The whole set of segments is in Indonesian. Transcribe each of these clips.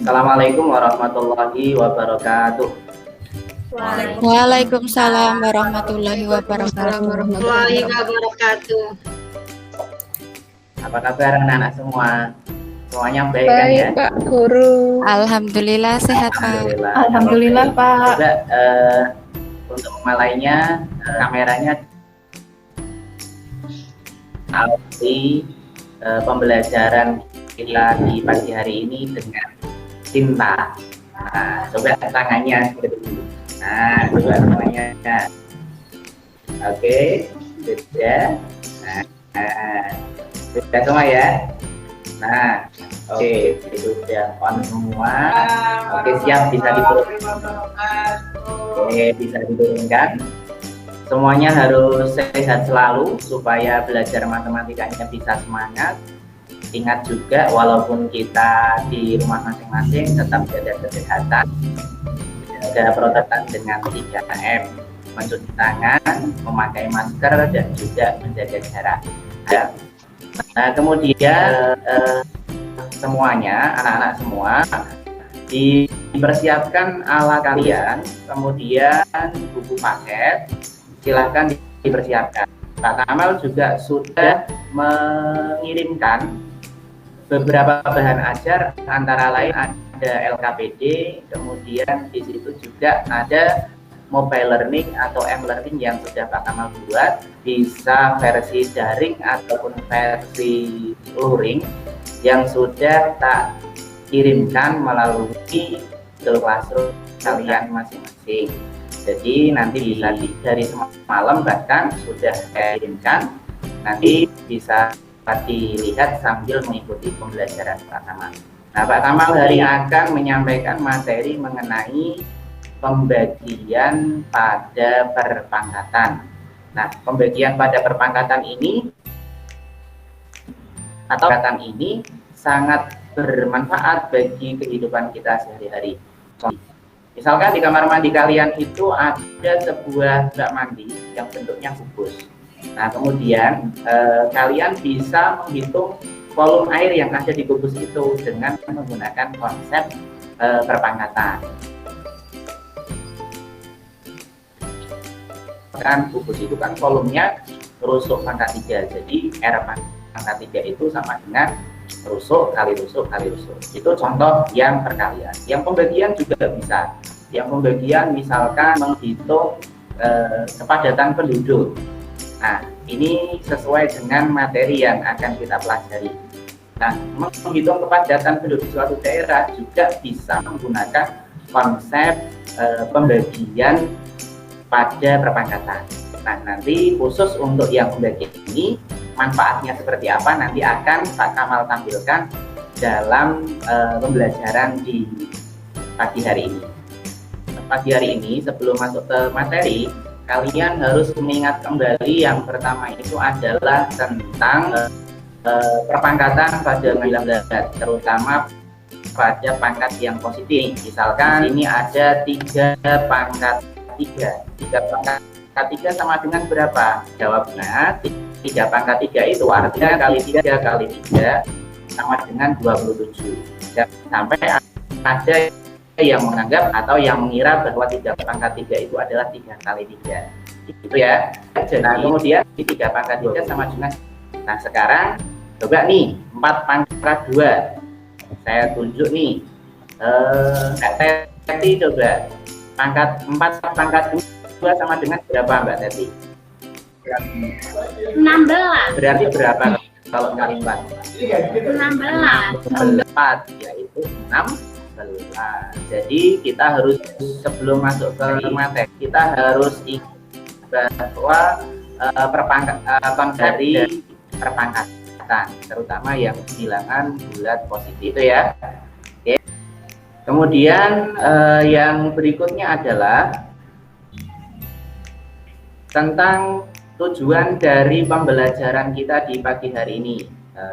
Assalamualaikum warahmatullahi wabarakatuh. Waalaikumsalam warahmatullahi wabarakatuh. Apa kabar anak-anak semua? Semuanya baik kan ya? Baik Pak Guru. Alhamdulillah sehat Pak. Alhamdulillah Pak. Coba untuk mulainya kameranya di pembelajaran kita di pagi hari ini dengan cinta. Nah, coba tangannya dulu. Nah, coba tangannya. Oke, sudah. Sudah semua ya. Nah, oke, itu sudah on semua. Oke, siap, bisa diturunkan. Oke, bisa diturunkan. Semuanya harus sehat selalu supaya belajar matematikanya bisa semangat. Ingat juga walaupun kita di rumah masing-masing tetap jaga kesehatan, jaga protokol dengan 3M, mencuci tangan, memakai masker, dan juga menjaga jarak. Nah, kemudian semuanya, anak-anak semua dipersiapkan alat kalian, kemudian buku paket, silahkan dipersiapkan. Pak Kamal juga sudah mengirimkan beberapa bahan ajar, antara lain ada LKPD, kemudian di situ juga ada mobile learning atau M-learning yang sudah Pak Kamal buat, bisa versi daring ataupun versi luring yang sudah tak kirimkan melalui Google Classroom kalian masing-masing. Jadi nanti bisa dari semalam bahkan sudah saya kirimkan, nanti bisa dilihat sambil mengikuti pembelajaran Pak Kamal. Nah, Pak Kamal hari akan menyampaikan materi mengenai pembagian pada perpangkatan. Nah, pembagian pada perpangkatan ini atau perpangkatan ini sangat bermanfaat bagi kehidupan kita sehari-hari. Misalkan di kamar mandi kalian itu ada sebuah bak mandi yang bentuknya kubus. Nah, kemudian kalian bisa menghitung volume air yang ada di kubus itu dengan menggunakan konsep perpangkatan. Kan kubus itu kan volumenya rusuk pangkat 3, jadi R pangkat 3 itu sama dengan rusuk kali rusuk kali rusuk. Itu contoh yang perkalian. Yang pembagian juga bisa. Yang pembagian misalkan menghitung kepadatan penduduk. Nah, ini sesuai dengan materi yang akan kita pelajari. Nah, menghitung kepadatan penduduk suatu daerah juga bisa menggunakan konsep pembagian pada perpangkatan. Nah, nanti khusus untuk yang pembagian ini, manfaatnya seperti apa nanti akan Pak Kamal tampilkan dalam pembelajaran di pagi hari ini. Pagi hari ini, sebelum masuk ke materi, kalian harus mengingat kembali yang pertama itu adalah tentang perpangkatan pada 19, terutama pada pangkat yang positif. Misalkan ini ada 3 pangkat 3. 3 pangkat 3 sama dengan berapa? Jawabnya 3 pangkat 3 itu artinya kali 3 kali 3 sama dengan 27. Sampai ada yang menganggap atau yang mengira bahwa 3 pangkat 3 itu adalah 3 kali 3 gitu ya. Nah, kemudian 3 pangkat 3 sama dengan, nah sekarang coba nih 4 pangkat 2 saya tunjuk nih, Teti coba 4 pangkat 2 sama dengan berapa Mbak Teti? 16. Berarti berapa kalau kali 4? 16. 4, yaitu 6. Jadi kita harus, sebelum masuk ke materi, kita harus ingat bahwa konsep dari perpangkatan, terutama yang bilangan bulat positif itu ya. Oke. Kemudian yang berikutnya adalah tentang tujuan dari pembelajaran kita di pagi hari ini.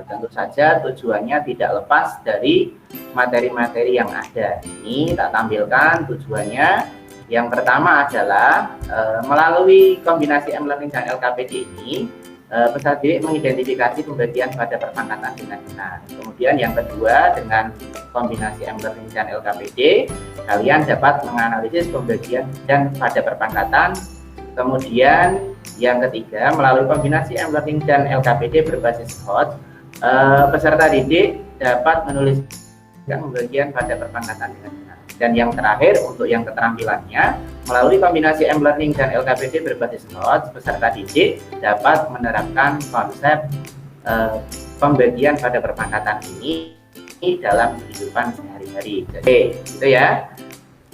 Tentu saja tujuannya tidak lepas dari materi-materi yang ada. Ini tak tampilkan tujuannya. Yang pertama adalah melalui kombinasi M-Learning dan LKPD ini, peserta didik mengidentifikasi pembagian pada perpangkatan dengan benar. Kemudian yang kedua, dengan kombinasi M-Learning dan LKPD, kalian dapat menganalisis pembagian dan pada perpangkatan. Kemudian yang ketiga, melalui kombinasi M-Learning dan LKPD berbasis HOT, peserta didik dapat menuliskan pembagian pada perpangkatan dengan benar. Dan yang terakhir, untuk yang keterampilannya, melalui kombinasi M-Learning dan LKPD berbasis HOT, peserta didik dapat menerapkan konsep pembagian pada perpangkatan ini dalam kehidupan sehari-hari. Jadi, itu ya.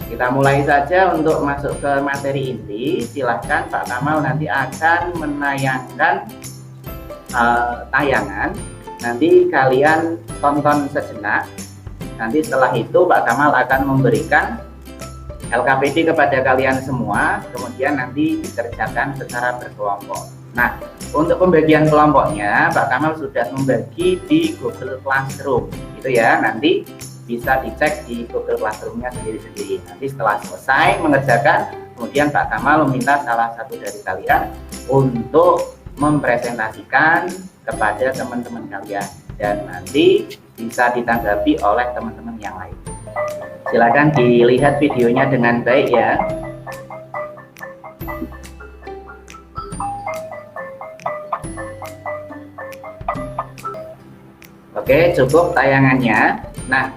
Kita mulai saja untuk masuk ke materi inti. Silahkan Pak Kamal nanti akan menayangkan tayangan. Nanti kalian tonton sejenak. Nanti setelah itu Pak Kamal akan memberikan LKPD kepada kalian semua, kemudian nanti dikerjakan secara berkelompok. Nah, untuk pembagian kelompoknya Pak Kamal sudah membagi di Google Classroom, gitu ya. Nanti bisa dicek di Google Classroom-nya sendiri-sendiri. Nanti setelah selesai mengerjakan, kemudian Pak Kamal meminta salah satu dari kalian untuk mempresentasikan kepada teman-teman kalian, dan nanti bisa ditanggapi oleh teman-teman yang lain. Silakan dilihat videonya dengan baik ya. Oke, cukup tayangannya. Nah,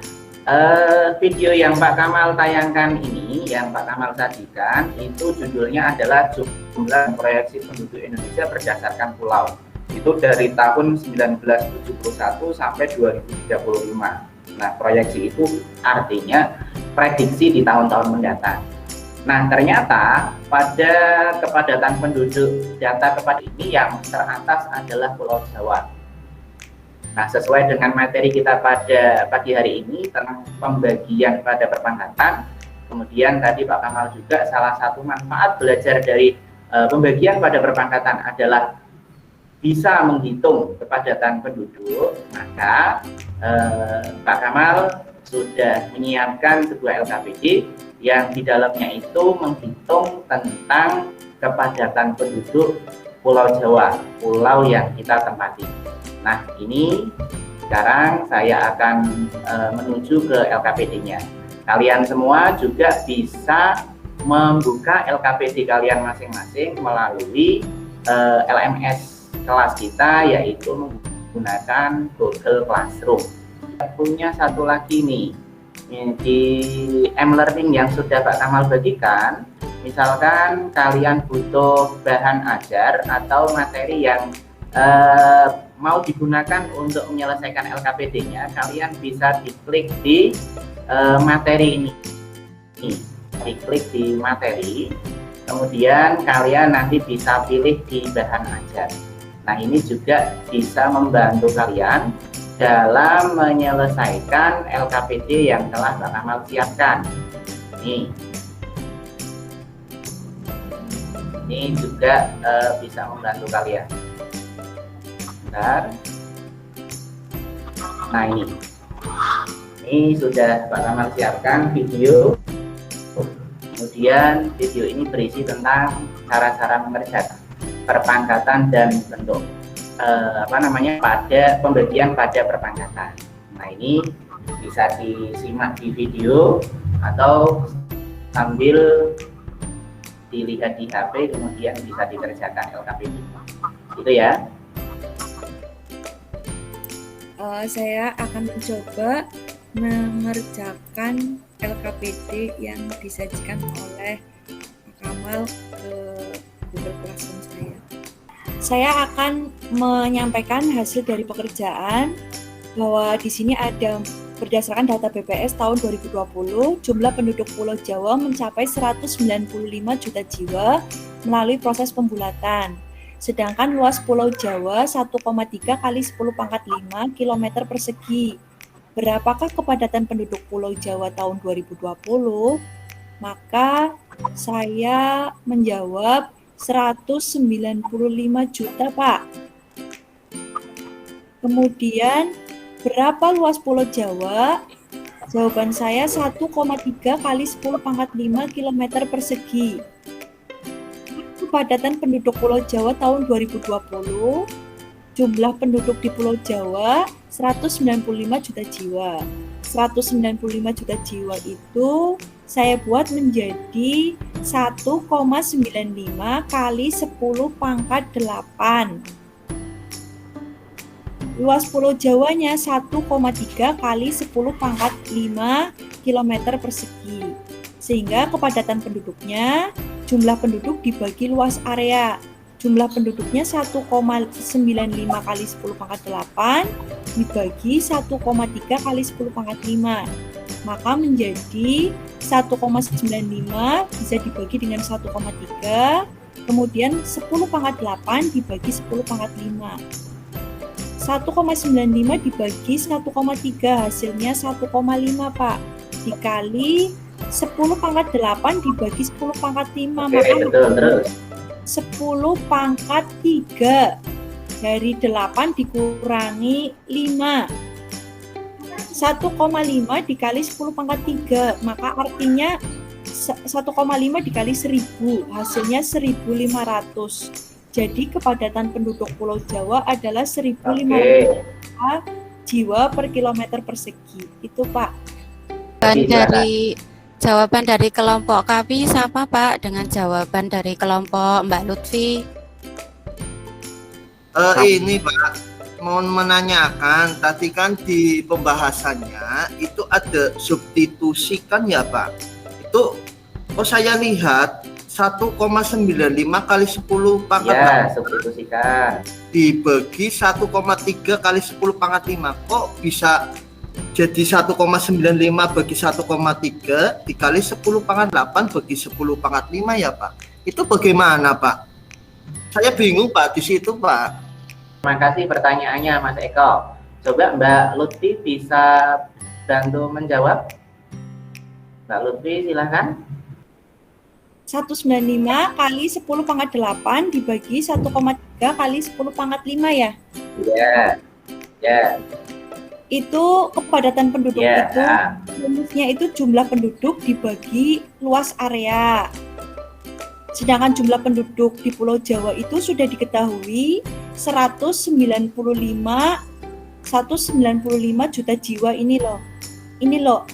video yang Pak Kamal tayangkan ini, yang Pak Kamal sajikan, itu judulnya adalah jumlah proyeksi penduduk Indonesia berdasarkan pulau. Itu dari tahun 1971 sampai 2035. Nah, proyeksi itu artinya prediksi di tahun-tahun mendatang. Nah, ternyata pada kepadatan penduduk, data kepada ini yang teratas adalah Pulau Jawa. Nah, sesuai dengan materi kita pada pagi hari ini tentang pembagian pada perpangkatan, kemudian tadi Pak Kamal juga salah satu manfaat belajar dari pembagian pada perpangkatan adalah bisa menghitung kepadatan penduduk. Maka Pak Kamal sudah menyiapkan sebuah LKPD yang di dalamnya itu menghitung tentang kepadatan penduduk Pulau Jawa, pulau yang kita tempati. Nah, ini sekarang saya akan menuju ke LKPD-nya. Kalian semua juga bisa membuka LKPD kalian masing-masing melalui LMS kelas kita, yaitu menggunakan Google Classroom. Punya satu lagi nih, di M-Learning yang sudah Pak Kamal bagikan, misalkan kalian butuh bahan ajar atau materi yang mau digunakan untuk menyelesaikan LKPD-nya, kalian bisa diklik di materi ini. Diklik di materi, kemudian kalian nanti bisa pilih di bahan ajar. Nah, ini juga bisa membantu kalian dalam menyelesaikan LKPD yang telah Pak Kamal siapkan. Ini juga bisa membantu kalian. Bentar. Nah, ini sudah Pak Kamal siapkan video. Kemudian video ini berisi tentang cara-cara mengerjakan perpangkatan dan bentuk pada pembagian pada perpangkatan. Nah, ini bisa disimak di video atau sambil dilihat di HP, kemudian bisa dikerjakan LKPD. Itu ya. Saya akan mencoba mengerjakan LKPD yang disajikan oleh Pak Kamal ke Google Classroom saya. Saya akan menyampaikan hasil dari pekerjaan bahwa di sini ada berdasarkan data BPS tahun 2020, jumlah penduduk Pulau Jawa mencapai 195 juta jiwa melalui proses pembulatan. Sedangkan luas Pulau Jawa 1,3 kali 10⁵ km persegi. Berapakah kepadatan penduduk Pulau Jawa tahun 2020? Maka saya menjawab 195 juta, Pak. Kemudian, berapa luas Pulau Jawa? Jawaban saya 1,3 kali 10⁵ km persegi. kepadatan penduduk Pulau Jawa tahun 2020, jumlah penduduk di Pulau Jawa 195 juta jiwa. 195 juta jiwa itu saya buat menjadi 1,95 kali 10 pangkat 8. Luas Pulau Jawanya 1,3 kali 10 pangkat 5 km persegi. Sehingga kepadatan penduduknya, jumlah penduduk dibagi luas area. Jumlah penduduknya 1,95 kali 10 pangkat 8 dibagi 1,3 kali 10 pangkat 5. Maka menjadi 1,95 bisa dibagi dengan 1,3, kemudian 10 pangkat 8 dibagi 10 pangkat 5. 1,95 dibagi 1,3 hasilnya 1,5 Pak. Dikali 10 pangkat 8 dibagi 10 pangkat 5. Oke, Maka betul, terus. 10 pangkat 3. Dari 8 dikurangi 5. 1,5 dikali 10 pangkat 3. Maka artinya 1,5 dikali 1000. Hasilnya 1500. Jadi kepadatan penduduk Pulau Jawa adalah 1500 jiwa per kilometer persegi. Itu Pak. Jawaban dari kelompok kami sama Pak dengan jawaban dari kelompok Mbak Lutfi. Ini Pak, mohon menanyakan, tadi kan di pembahasannya itu ada substitusikan ya Pak. Itu saya lihat 1,95 kali 10 pangkat Ya, substitusikan. dibagi 1,3 kali 10 pangkat 5. Kok bisa jadi 1,95 bagi 1,3 dikali 10 pangkat 8 bagi 10 pangkat 5 ya Pak? Itu bagaimana Pak? Saya bingung Pak di situ Pak. Terima kasih pertanyaannya Mas Eko. Coba Mbak Lutfi bisa bantu menjawab. Mbak Lutfi silahkan. 195 kali 10 pangkat 8 dibagi 1,3 kali 10 pangkat 5 ya? Ya. Ya. Itu kepadatan penduduk Ya. itu, rumusnya itu jumlah penduduk dibagi luas area. Sedangkan jumlah penduduk di Pulau Jawa itu sudah diketahui 195 juta jiwa ini loh. Ini loh,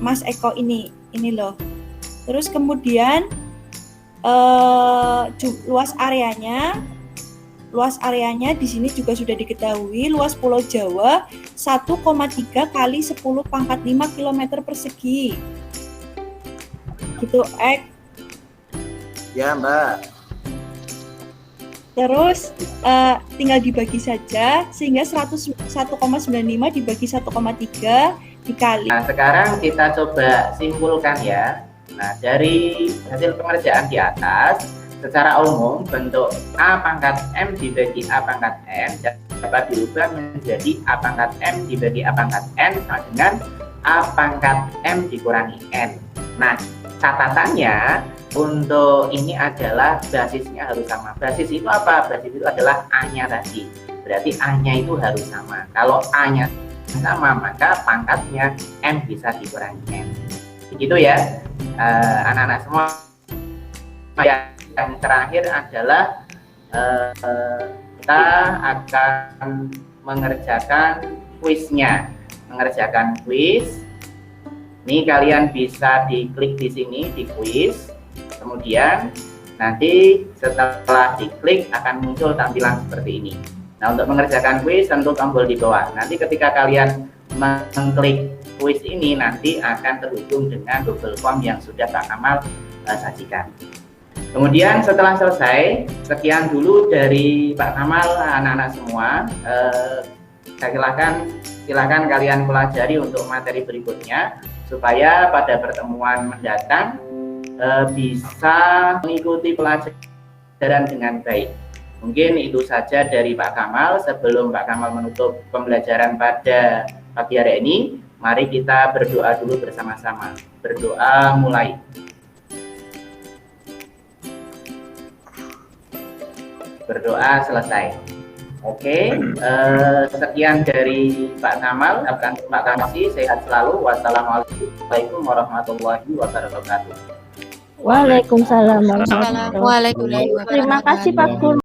Mas Eko ini loh. Terus kemudian luas areanya di sini juga sudah diketahui, luas Pulau Jawa 1,3 kali 10 pangkat 5 km persegi. Gitu, Ek. Ya Mbak. Terus tinggal dibagi saja sehingga 1,95 dibagi 1,3 dikali. Nah, sekarang kita coba simpulkan ya. Nah, dari hasil pengerjaan di atas, secara umum bentuk A pangkat M dibagi A pangkat N dapat diubah menjadi A pangkat M dibagi A pangkat N sama dengan A pangkat M dikurangi N. Nah, catatannya untuk ini adalah basisnya harus sama. Basis itu apa? Basis itu adalah A-nya tadi. Berarti A-nya itu harus sama. Kalau A-nya sama, maka pangkatnya M bisa dikurangi N. Begitu ya, anak-anak semua. Yang terakhir adalah kita akan mengerjakan kuisnya. Mengerjakan kuis. Ini kalian bisa diklik di sini di kuis. Kemudian nanti setelah diklik akan muncul tampilan seperti ini. Nah, untuk mengerjakan kuis tentu tombol di bawah. Nanti ketika kalian mengklik kuis ini nanti akan terhubung dengan Google Form yang sudah Pak Kamal sajikan. Kemudian setelah selesai, sekian dulu dari Pak Kamal, anak-anak semua. Silakan kalian pelajari untuk materi berikutnya supaya pada pertemuan mendatang bisa mengikuti pelajaran dengan baik. Mungkin itu saja dari Pak Kamal. Sebelum Pak Kamal menutup pembelajaran pada pagi hari ini, mari kita berdoa dulu bersama-sama. Berdoa mulai. Berdoa selesai. Oke, sekian dari Pak Kamal. Terima kasih, sehat selalu. Wassalamualaikum warahmatullahi wabarakatuh. Waalaikumsalam warahmatullahi wabarakatuh. Waalaikumsalam warahmatullahi Terima kasih Pak wabarakatuh. Guru.